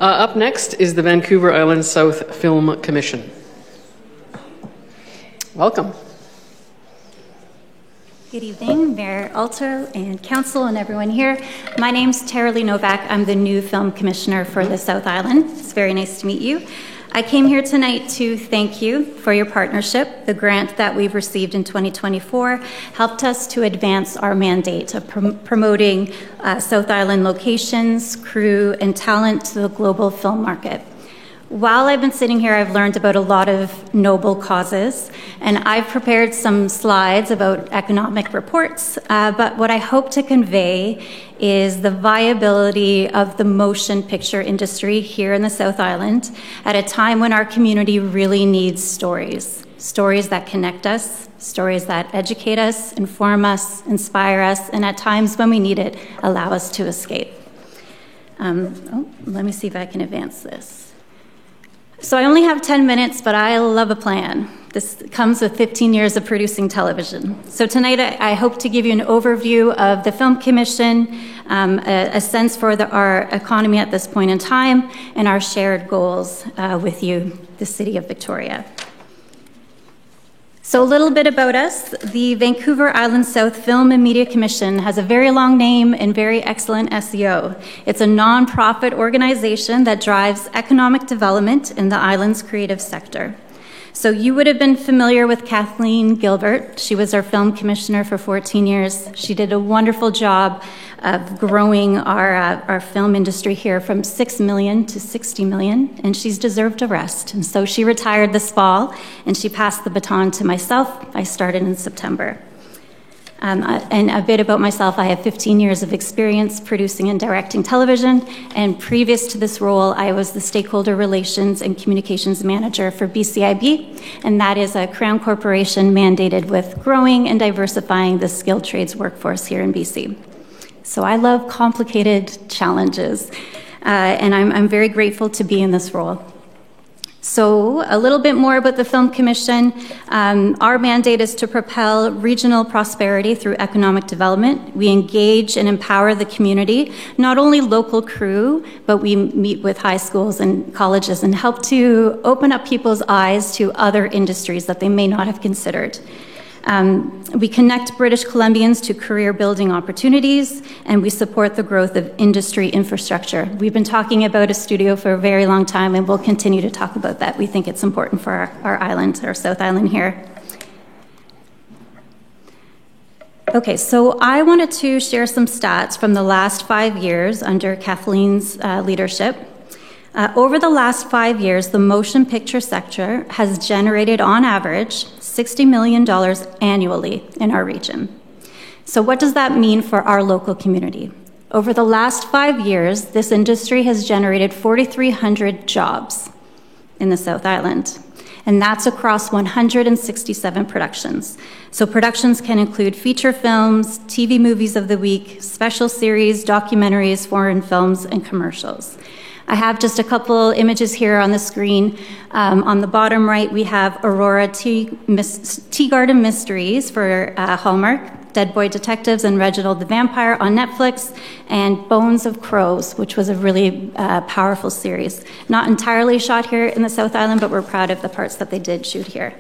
Up next is the Vancouver Island South Film Commission. Welcome. Good evening, Mayor Alto and Council and everyone here. My name's Tara-Lee Novak. I'm the new Film Commissioner for the South Island. It's very nice to meet you. I came here tonight to thank you for your partnership. The grant that we've received in 2024 helped us to advance our mandate of promoting South Island locations, crew, and talent to the global film market. While I've been sitting here, I've learned about a lot of noble causes, and I've prepared some slides about economic reports, but what I hope to convey is the viability of the motion picture industry here in the South Island at a time when our community really needs stories. Stories that connect us, stories that educate us, inform us, inspire us, and at times when we need it, allow us to escape. Let me see if I can advance this. So I only have 10 minutes, but I love a plan. This comes with 15 years of producing television. So tonight I hope to give you an overview of the Film Commission, a sense for our economy at this point in time, and our shared goals with you, the City of Victoria. So a little bit about us. The Vancouver Island South Film and Media Commission has a very long name and very excellent SEO. It's a non-profit organization that drives economic development in the island's creative sector. So you would have been familiar with Kathleen Gilbert. She was our film commissioner for 14 years. She did a wonderful job of growing our film industry here from 6 million to 60 million, and she's deserved a rest. And so she retired this fall, and she passed the baton to myself. I started in September. And a bit about myself, I have 15 years of experience producing and directing television, and previous to this role, I was the Stakeholder Relations and Communications Manager for BCIB, and that is a Crown corporation mandated with growing and diversifying the skilled trades workforce here in BC. So I love complicated challenges, and I'm very grateful to be in this role. So a little bit more about the Film Commission. Our mandate is to propel regional prosperity through economic development. We engage and empower the community, not only local crew, but we meet with high schools and colleges and help to open up people's eyes to other industries that they may not have considered. We connect British Columbians to career-building opportunities, and we support the growth of industry infrastructure. We've been talking about a studio for a very long time, and we'll continue to talk about that. We think it's important for our island, our South Island here. Okay, so I wanted to share some stats from the last 5 years under Kathleen's leadership. Over the last 5 years, the motion picture sector has generated, on average, $60 million annually in our region. So what does that mean for our local community? Over the last 5 years, this industry has generated 4,300 jobs in the South Island, and that's across 167 productions. So productions can include feature films, TV movies of the week, special series, documentaries, foreign films, and commercials. I have just a couple images here on the screen. On the bottom right, we have Aurora Tea Garden Mysteries for Hallmark, Dead Boy Detectives and Reginald the Vampire on Netflix, and Bones of Crows, which was a really powerful series. Not entirely shot here in the South Island, but we're proud of the parts that they did shoot here.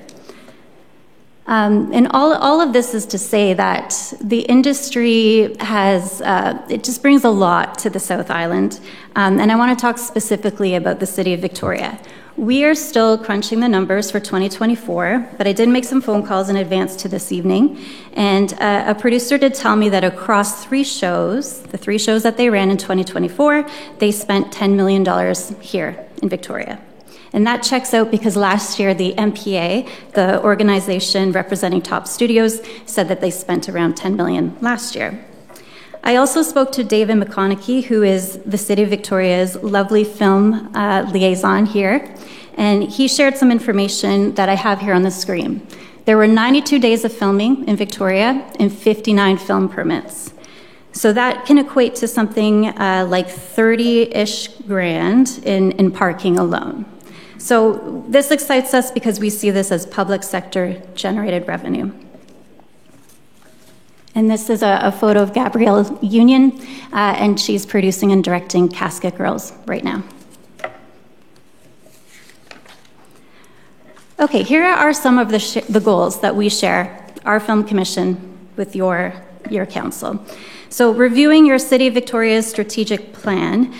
And all of this is to say that the industry has, it just brings a lot to the South Island. And I want to talk specifically about the City of Victoria. We are still crunching the numbers for 2024, but I did make some phone calls in advance to this evening. And a producer did tell me that across 3 shows, the 3 shows that they ran in 2024, they spent $10 million here in Victoria. And that checks out because last year the MPA, the organization representing top studios, said that they spent around $10 million last year. I also spoke to David McConaughey, who is the City of Victoria's lovely film liaison here, and he shared some information that I have here on the screen. There were 92 days of filming in Victoria and 59 film permits. So that can equate to something like 30-ish grand in parking alone. So this excites us because we see this as public sector generated revenue. And this is a photo of Gabrielle Union, and she's producing and directing Casket Girls right now. Okay, here are some of the goals that we share, our Film Commission, with your council. So reviewing your City of Victoria's strategic plan,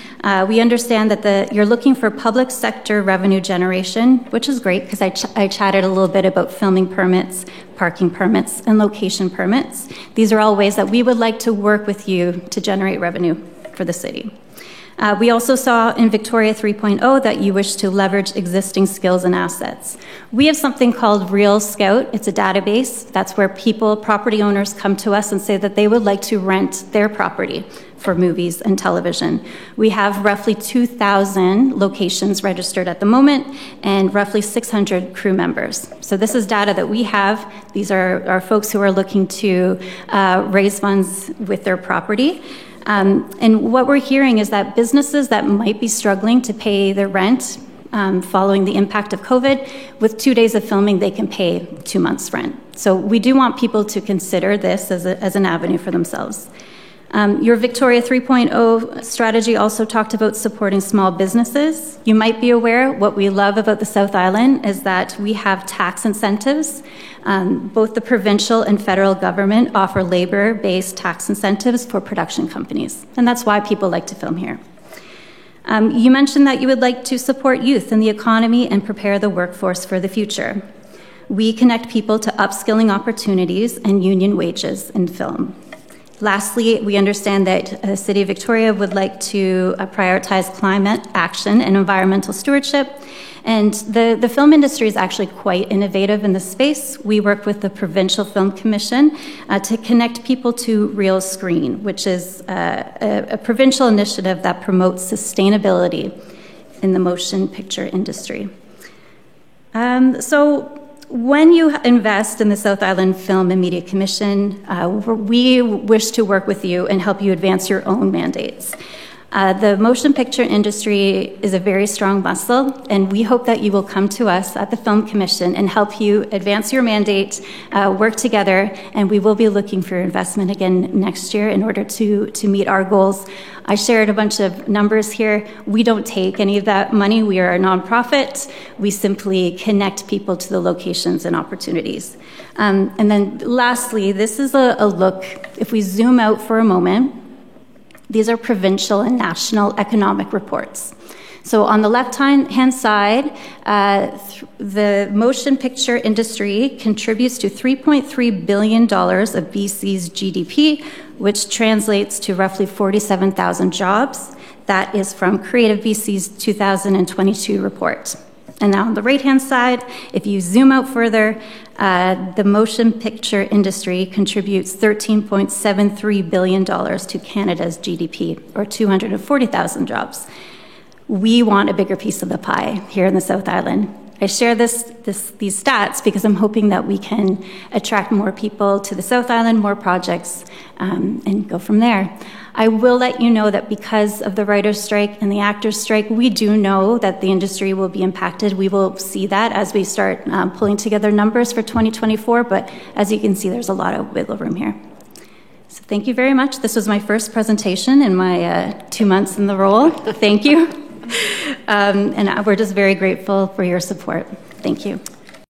we understand that you're looking for public sector revenue generation, which is great because I chatted a little bit about filming permits, parking permits, and location permits. These are all ways that we would like to work with you to generate revenue for the city. We also saw in Victoria 3.0 that you wish to leverage existing skills and assets. We have something called Real Scout. It's a database. That's where property owners come to us and say that they would like to rent their property for movies and television. We have roughly 2,000 locations registered at the moment and roughly 600 crew members. So this is data that we have. These are folks who are looking to raise funds with their property. And what we're hearing is that businesses that might be struggling to pay their rent following the impact of COVID, with 2 days of filming, they can pay 2 months' rent. So we do want people to consider this as an avenue for themselves. Your Victoria 3.0 strategy also talked about supporting small businesses. You might be aware what we love about the South Island is that we have tax incentives. Both the provincial and federal government offer labor-based tax incentives for production companies, and that's why people like to film here. You mentioned that you would like to support youth in the economy and prepare the workforce for the future. We connect people to upskilling opportunities and union wages in film. Lastly, we understand that the City of Victoria would like to prioritize climate action and environmental stewardship. And the film industry is actually quite innovative in this space. We work with the Provincial Film Commission to connect people to Real Screen, which is a provincial initiative that promotes sustainability in the motion picture industry. So when you invest in the South Island Film and Media Commission, we wish to work with you and help you advance your own mandates. The motion picture industry is a very strong muscle, and we hope that you will come to us at the Film Commission and help you advance your mandate, work together, and we will be looking for investment again next year in order to meet our goals. I shared a bunch of numbers here. We don't take any of that money. We are a nonprofit. We simply connect people to the locations and opportunities. And then lastly, this is a look. If we zoom out for a moment, these are provincial and national economic reports. So on the left-hand side, the motion picture industry contributes to $3.3 billion of BC's GDP, which translates to roughly 47,000 jobs. That is from Creative BC's 2022 report. And now on the right-hand side, if you zoom out further, the motion picture industry contributes $13.73 billion to Canada's GDP, or 240,000 jobs. We want a bigger piece of the pie here in the South Island. I share these stats because I'm hoping that we can attract more people to the South Island, more projects, and go from there. I will let you know that because of the writer's strike and the actor's strike, we do know that the industry will be impacted. We will see that as we start pulling together numbers for 2024, but as you can see, there's a lot of wiggle room here. So thank you very much. This was my first presentation in my 2 months in the role. Thank you. And we're just very grateful for your support. Thank you.